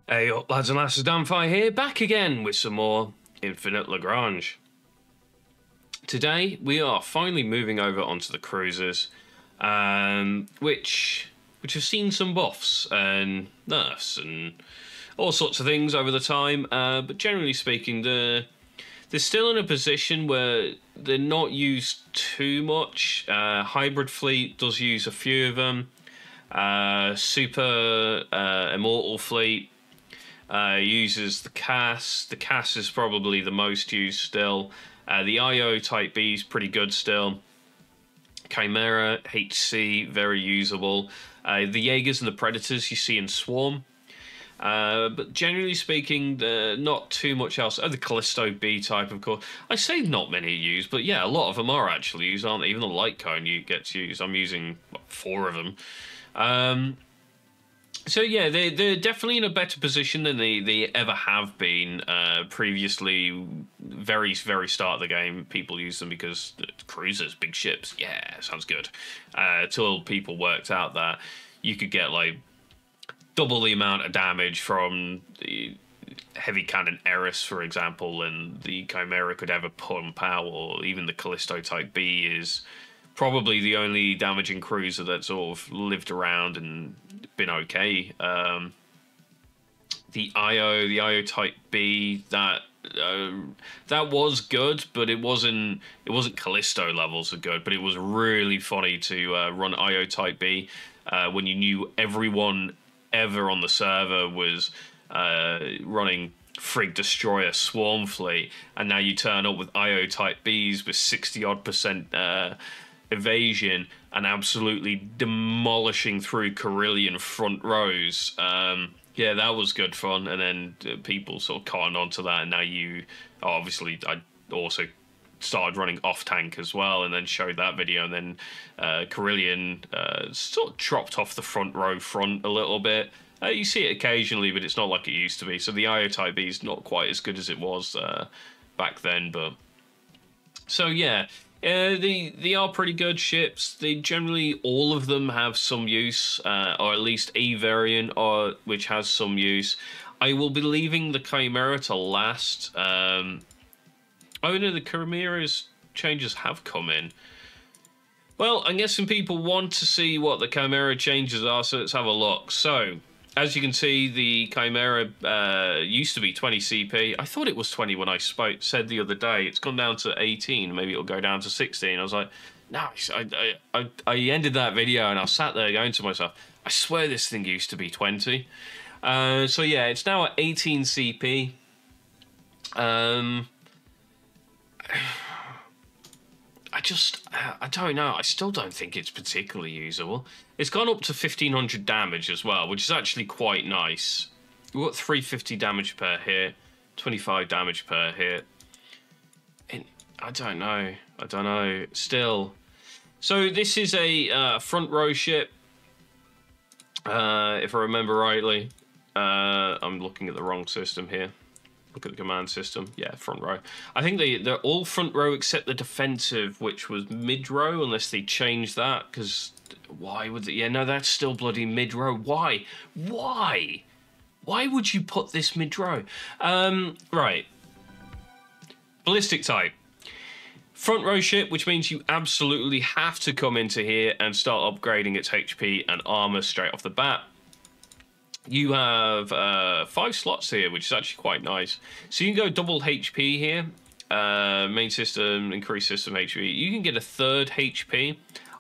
Hey up lads and lasses, Damphyre here, back again with some more Infinite Lagrange. Today we are finally moving over onto the cruisers, which have seen some buffs and nerfs and all sorts of things over the time, but generally speaking they're still in a position where they're not used too much. Hybrid Fleet does use a few of them. Super Immortal Fleet uses the CAS. The CAS is probably the most used still. The IO Type B is pretty good still. Chimera, HC, very usable. The Jaegers and the Predators you see in Swarm. But generally speaking, not too much else. Oh, the Callisto B type, of course. I say not many used, but yeah, a lot of them are actually used, aren't they? Even the Light Cone gets used. I'm using 4 of them. So yeah, they're definitely in a better position than they ever have been previously. Very start of the game, people use them because cruisers, big ships. Yeah, sounds good. Till people worked out that you could get like double the amount of damage from the heavy cannon Eris, for example, and the Chimera could ever pump out, or even the Callisto Type B is probably the only damaging cruiser that sort of lived around and been okay. The IO Type B, that was good, but it wasn't Callisto levels of good. But it was really funny to run IO Type B when you knew everyone ever on the server was running Frig Destroyer Swarm Fleet, and now you turn up with IO Type Bs with 60-odd% evasion and absolutely demolishing through Carillion front rows. Yeah, that was good fun. And then people sort of cottoned onto that, and now obviously I also started running off tank as well, and then showed that video, and then Carillion sort of dropped off the front row a little bit. You see it occasionally, but it's not like it used to be. So the IO Type B is not quite as good as it was back then. But so yeah, they are pretty good ships. They generally, all of them have some use, or at least a variant which has some use. I will be leaving the Chimera to last. Oh no, the Chimera's changes have come in. Well, I'm guessing people want to see what the Chimera changes are, so let's have a look. So, as you can see, the Chimera used to be 20 CP. I thought it was 20 when I said the other day. It's gone down to 18. Maybe it'll go down to 16. I was like, nice. I ended that video and I sat there going to myself, I swear this thing used to be 20. So yeah, it's now at 18 CP. I don't know. I still don't think it's particularly usable. It's gone up to 1500 damage as well, which is actually quite nice. We've got 350 damage per hit, 25 damage per hit. I don't know. Still. So this is a front row ship, if I remember rightly. I'm looking at the wrong system here. Look at the command system. Yeah, front row. I think they're all front row except the defensive, which was mid row, unless they changed that. Because why would they? Yeah, no, that's still bloody mid row. Why? Why would you put this mid row? Right. Ballistic type. Front row ship, which means you absolutely have to come into here and start upgrading its HP and armor straight off the bat. You have 5 slots here, which is actually quite nice. So you can go double HP here. Main system, increased system HP. You can get a 3rd HP.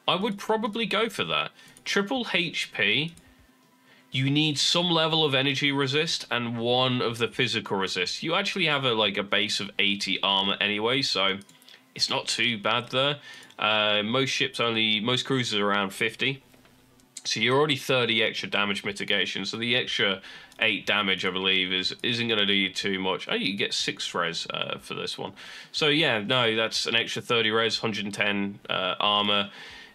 I would probably go for that. Triple HP, you need some level of energy resist and 1 of the physical resist. You actually have a base of 80 armor anyway, so it's not too bad there. Most cruisers are around 50. So you're already 30 extra damage mitigation. So the extra 8 damage, I believe, isn't going to do you too much. Oh, you get 6 res for this one. So yeah, no, that's an extra 30 res, 110 armor.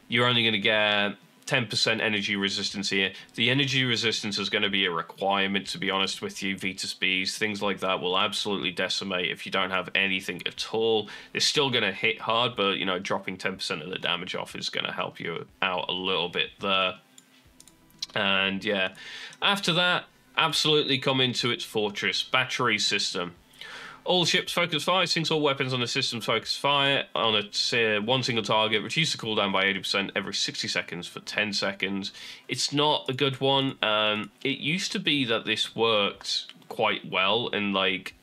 You're only going to get 10% energy resistance here. The energy resistance is going to be a requirement, to be honest with you. Vitus Bs, things like that will absolutely decimate if you don't have anything at all. It's still going to hit hard, but, you know, dropping 10% of the damage off is going to help you out a little bit there. And yeah, after that, absolutely come into its fortress. Battery system. All ships focus fire, sinks all weapons on the system's focus fire on one single target. Reduce the cooldown by 80% every 60 seconds for 10 seconds. It's not a good one. It used to be that this worked quite well, and like,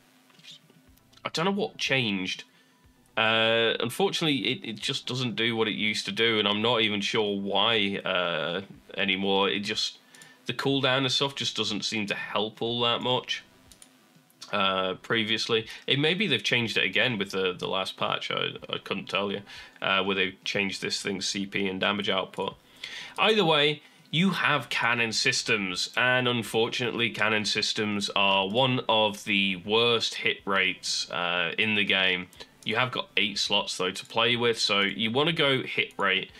I don't know what changed. Unfortunately, it just doesn't do what it used to do, and I'm not even sure why anymore. The cooldown and stuff just doesn't seem to help all that much. Previously, maybe they've changed it again with the last patch. I couldn't tell you where they've changed this thing's CP and damage output. Either way, you have cannon systems, and unfortunately cannon systems are one of the worst hit rates in the game. You have got 8 slots though to play with, so you want to go hit rate.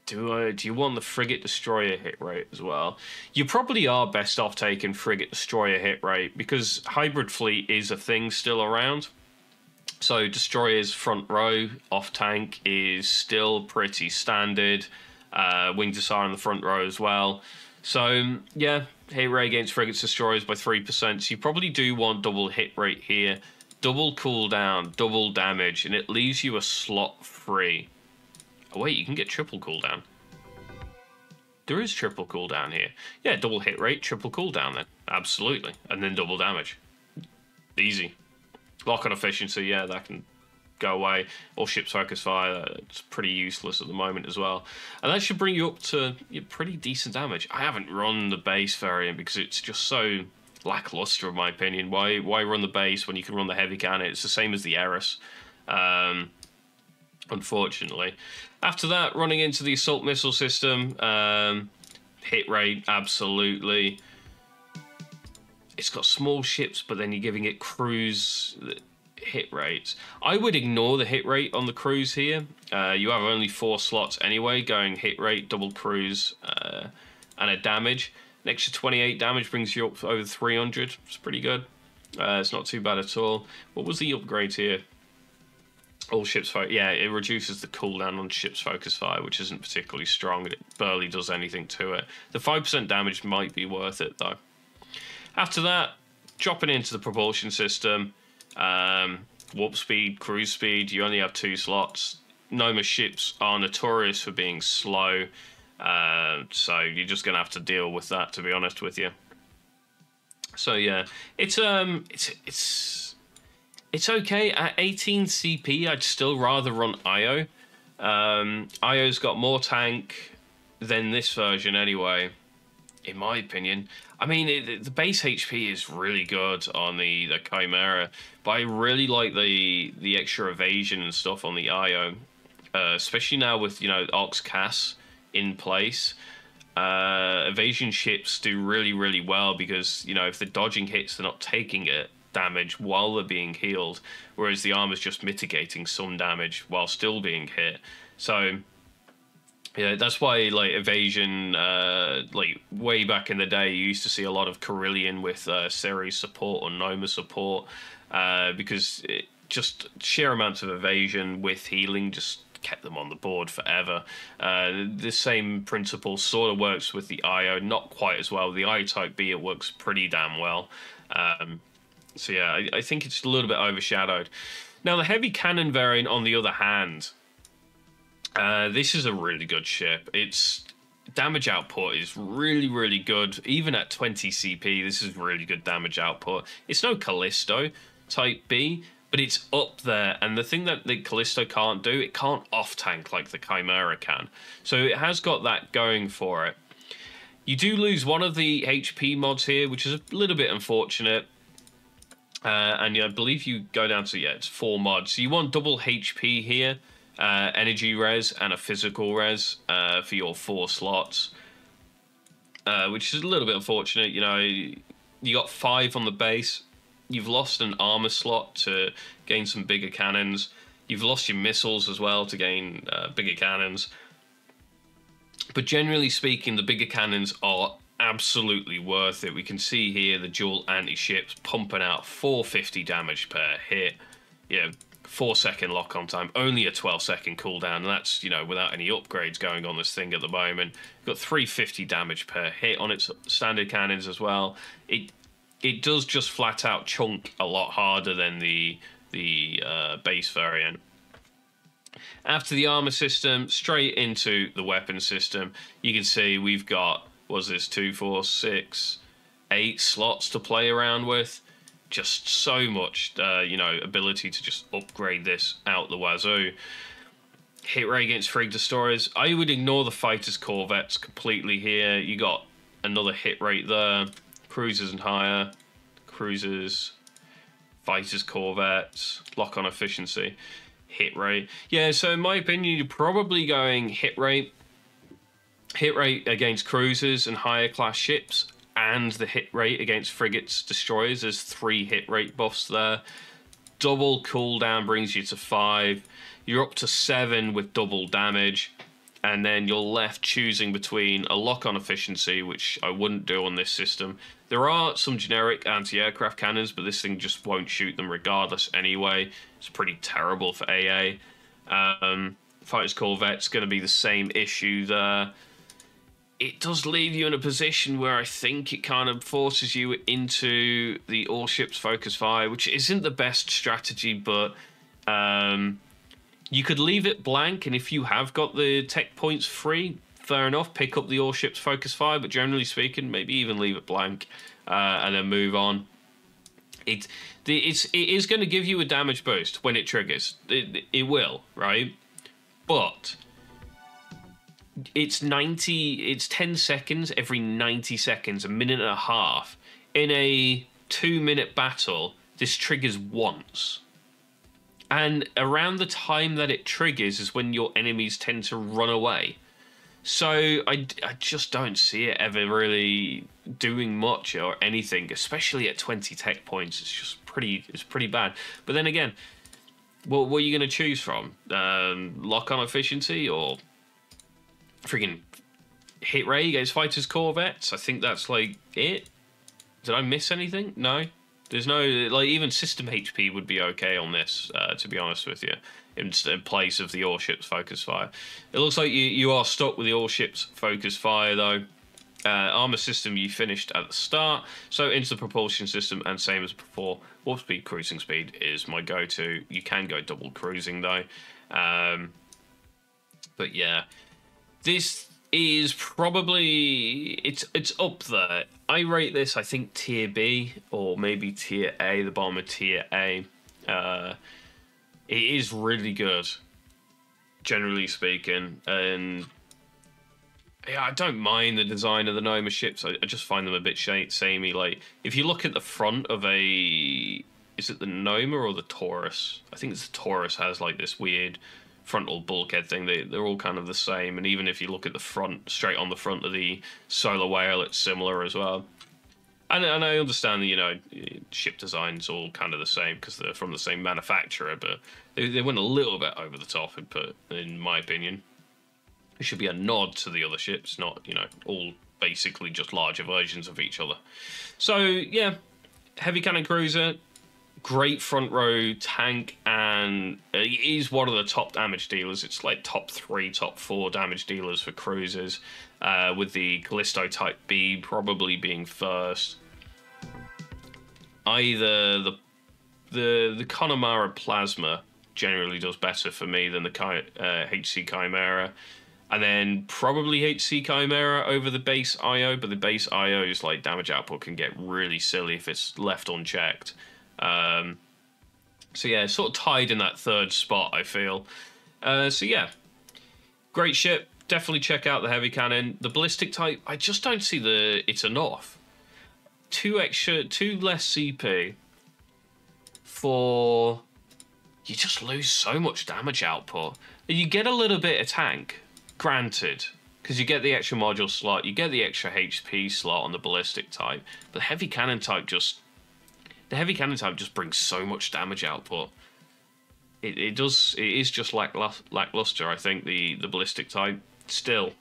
Do you want the Frigate Destroyer hit rate as well? You probably are best off taking Frigate Destroyer hit rate, because Hybrid Fleet is a thing still around. So Destroyer's front row off tank is still pretty standard. Wing Desire on the front row as well. So yeah, hit rate against Frigates Destroyers by 3%. So you probably do want double hit rate here. Double cooldown, double damage, and it leaves you a slot free. Oh wait, you can get triple cooldown. There is triple cooldown here. Yeah, double hit rate, triple cooldown then. Absolutely. And then double damage. Easy. Lock on efficiency, yeah, that can go away. All ships focus fire, it's pretty useless at the moment as well. And that should bring you up to pretty decent damage. I haven't run the base variant because it's just so lackluster in my opinion. Why run the base when you can run the heavy cannon? It's the same as the Eris. Unfortunately. After that, running into the assault missile system, hit rate, absolutely. It's got small ships, but then you're giving it cruise hit rates. I would ignore the hit rate on the cruise here. You have only 4 slots anyway, going hit rate, double cruise, and a damage. An extra 28 damage brings you up over 300. It's pretty good. It's not too bad at all. What was the upgrade here? All ships fire. Yeah, it reduces the cooldown on ships focus fire, which isn't particularly strong, and it barely does anything to it. The 5% damage might be worth it though. After that, dropping into the propulsion system, warp speed, cruise speed. You only have 2 slots. Noma ships are notorious for being slow, so you're just gonna have to deal with that, to be honest with you. So yeah, it's okay. At 18 CP, I'd still rather run IO. IO's got more tank than this version anyway, in my opinion. I mean, the base HP is really good on the Chimera, but I really like the extra evasion and stuff on the IO, especially now with, you know, Ox Cass in place. Evasion ships do really, really well because, you know, if they're dodging hits, they're not taking it damage while they're being healed, whereas the armor's just mitigating some damage while still being hit. So yeah, that's why like evasion, like way back in the day, you used to see a lot of Carillion with Ceres support or Noma support, because it just sheer amounts of evasion with healing just kept them on the board forever. The same principle sort of works with the IO, not quite as well. The IO type B, it works pretty damn well. So yeah, I think it's a little bit overshadowed. Now the heavy cannon variant, on the other hand, this is a really good ship. Its damage output is really, really good. Even at 20 CP, this is really good damage output. It's no Callisto type B, but it's up there. And the thing that the Callisto can't do, it can't off-tank like the Chimera can. So it has got that going for it. You do lose one of the HP mods here, which is a little bit unfortunate. And I believe you go down to, yeah, it's 4 mods. So you want double HP here, energy res and a physical res for your 4 slots, which is a little bit unfortunate. You know, you got 5 on the base. You've lost an armor slot to gain some bigger cannons. You've lost your missiles as well to gain bigger cannons. But generally speaking, the bigger cannons are absolutely worth it. We can see here the dual anti-ships pumping out 450 damage per hit. Yeah, 4-second lock-on time, only a 12-second cooldown, and that's, you know, without any upgrades going on this thing at the moment. Got 350 damage per hit on its standard cannons as well. It does just flat out chunk a lot harder than the base variant. After the armor system, straight into the weapon system. You can see we've got, what's this, 2, 4, 6, 8 slots to play around with. Just so much, you know, ability to just upgrade this out the wazoo. Hit rate against Frigate destroyers. I would ignore the fighters corvettes completely here. You got another hit rate there. Cruisers and higher. Cruisers, fighters corvettes, lock on efficiency, hit rate. Yeah, so in my opinion, you're probably going hit rate against cruisers and higher class ships, and the hit rate against frigates, destroyers. There's 3 hit rate buffs there. Double cooldown brings you to 5. You're up to 7 with double damage. And then you're left choosing between a lock-on efficiency, which I wouldn't do on this system. There are some generic anti-aircraft cannons, but this thing just won't shoot them regardless anyway. It's pretty terrible for AA. Fighters Corvette's going to be the same issue there. It does leave you in a position where I think it kind of forces you into the all ships focus fire, which isn't the best strategy, but you could leave it blank, and if you have got the tech points free, fair enough, pick up the all ships focus fire, but generally speaking, maybe even leave it blank and then move on. It is going to give you a damage boost when it triggers. It will, right? But it's 10 seconds every 90 seconds, a minute and a half. In a 2-minute battle, this triggers once. And around the time that it triggers is when your enemies tend to run away. So I just don't see it ever really doing much or anything, especially at 20 tech points. It's just pretty bad. But then again, what are you going to choose from? Lock-on efficiency or freaking hit rate against fighters corvettes? I think that's like it. Did I miss anything? No. There's no, like, even system HP would be okay on this, to be honest with you, in place of the all ships focus fire. It looks like you are stuck with the all ships focus fire, though. Armor system you finished at the start, so into the propulsion system, and same as before, warp speed, cruising speed is my go-to. You can go double cruising, though. But yeah, this is probably, it's up there. I rate this, I think, tier B or maybe tier A, the bottom of tier A. It is really good, generally speaking, and yeah, I don't mind the design of the Noma ships. I just find them a bit samey. Like, if you look at the front of a, is it the Noma or the Taurus? I think it's the Taurus has like this weird frontal bulkhead thing. They're all kind of the same, and even if you look at the front, straight on the front of the Solar Whale, it's similar as well. And I understand that, you know, ship design's all kind of the same because they're from the same manufacturer, but they went a little bit over the top, in my opinion. It should be a nod to the other ships, not, you know, all basically just larger versions of each other. So yeah, heavy cannon cruiser, great front row tank, and it is one of the top damage dealers. It's like top 3, top 4 damage dealers for cruisers, with the Callisto Type B probably being first. Either the Connemara Plasma generally does better for me than the HC Chimera, and then probably HC Chimera over the base IO, but the base IO's like damage output can get really silly if it's left unchecked. So yeah, it's sort of tied in that third spot, I feel. So yeah, great ship. Definitely check out the heavy cannon. The ballistic type, I just don't see it's enough. 2 less CP for, you just lose so much damage output. You get a little bit of tank, granted, because you get the extra module slot, you get the extra HP slot on the ballistic type, but the heavy cannon type just brings so much damage output. It is just lackluster, I think, the ballistic type. Still,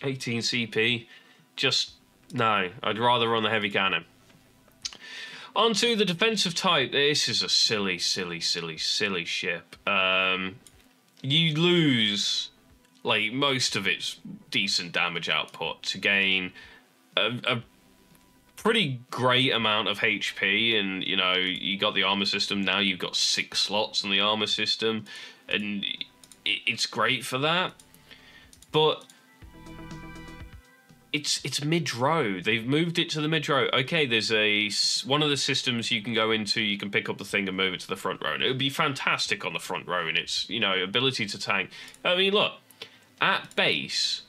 18 CP, just, no, I'd rather run the heavy cannon. Onto the defensive type. This is a silly ship. You lose like most of its decent damage output to gain a pretty great amount of HP, and you know, you got the armor system. Now you've got 6 slots in the armor system, and it's great for that. But it's mid-row. They've moved it to the mid-row. Okay, there's one of the systems you can go into, you can pick up the thing and move it to the front row, and it would be fantastic on the front row, and its, you know, ability to tank. I mean, look, at base,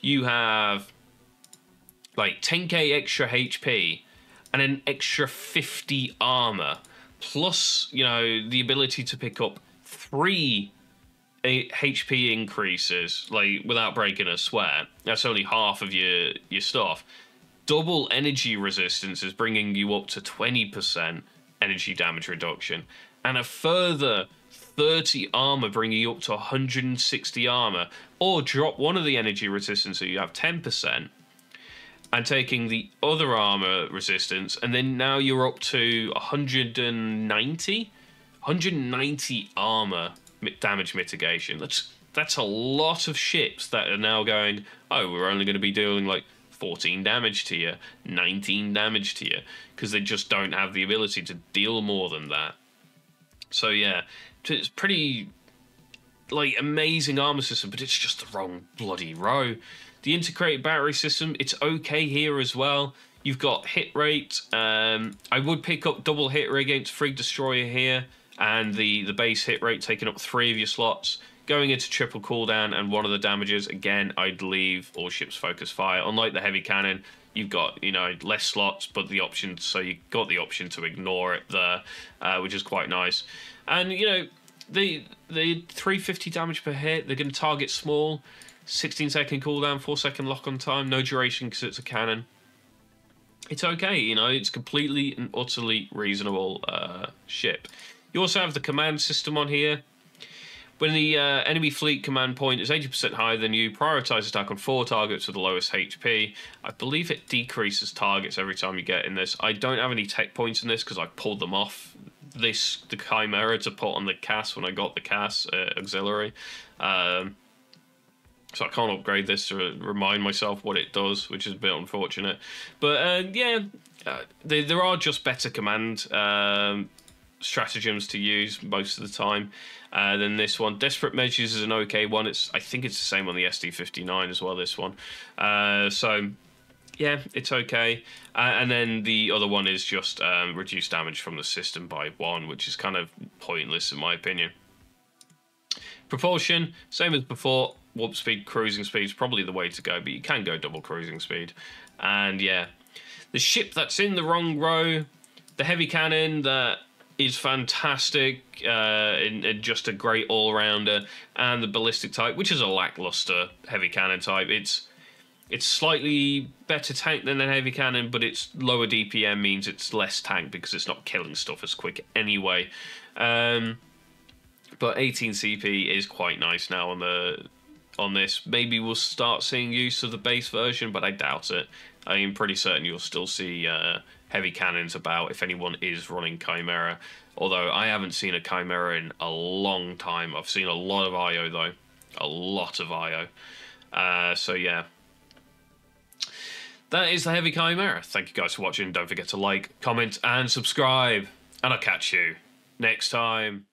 you have like 10k extra HP and an extra 50 armor, plus, you know, the ability to pick up 3 HP increases, like, without breaking a sweat. That's only half of your stuff. Double energy resistance is bringing you up to 20% energy damage reduction, and a further 30 armor bringing you up to 160 armor, or drop one of the energy resistance so you have 10%, and taking the other armor resistance, and then now you're up to 190 armor damage mitigation. That's a lot of ships that are now going, oh, we're only going to be doing like 14 damage to you, 19 damage to you, because they just don't have the ability to deal more than that. So yeah, it's pretty like amazing armor system, but it's just the wrong bloody row. The integrated battery system, it's okay here as well. You've got hit rate. I would pick up double hit rate against Frigg Destroyer here, and the base hit rate taking up 3 of your slots. Going into triple cooldown, and one of the damages, again, I'd leave all ships focus fire. Unlike the heavy cannon, you've got, you know, less slots, but the option, so you got the option to ignore it there, which is quite nice. And, you know, the 350 damage per hit, they're going to target small. 16-second cooldown, 4-second lock-on time, no duration because it's a cannon. It's okay, you know, it's completely and utterly reasonable ship. You also have the command system on here. When the enemy fleet command point is 80% higher than you, prioritize attack on 4 targets with the lowest HP. I believe it decreases targets every time you get in this. I don't have any tech points in this because I pulled them off the Chimera to put on the CAS when I got the CAS auxiliary. So I can't upgrade this to remind myself what it does, which is a bit unfortunate. But yeah, there are just better command stratagems to use most of the time than this one. Desperate Measures is an okay one. I think it's the same on the SD59 as well, this one. So yeah, it's okay. And then the other one is just reduce damage from the system by 1, which is kind of pointless in my opinion. Propulsion, same as before. Warp speed, cruising speed is probably the way to go, but you can go double cruising speed. And yeah, the ship that's in the wrong row, the heavy cannon that is fantastic and just a great all-rounder, and the ballistic type, which is a lackluster heavy cannon type. It's slightly better tank than a heavy cannon, but its lower DPM means it's less tank because it's not killing stuff as quick anyway. But 18 CP is quite nice now on this. Maybe we'll start seeing use of the base version, but I doubt it. I am pretty certain you'll still see heavy cannons about if anyone is running Chimera. Although I haven't seen a Chimera in a long time. I've seen a lot of IO though. A lot of IO. So yeah. That is the heavy Chimera. Thank you guys for watching. Don't forget to like, comment, and subscribe. And I'll catch you next time.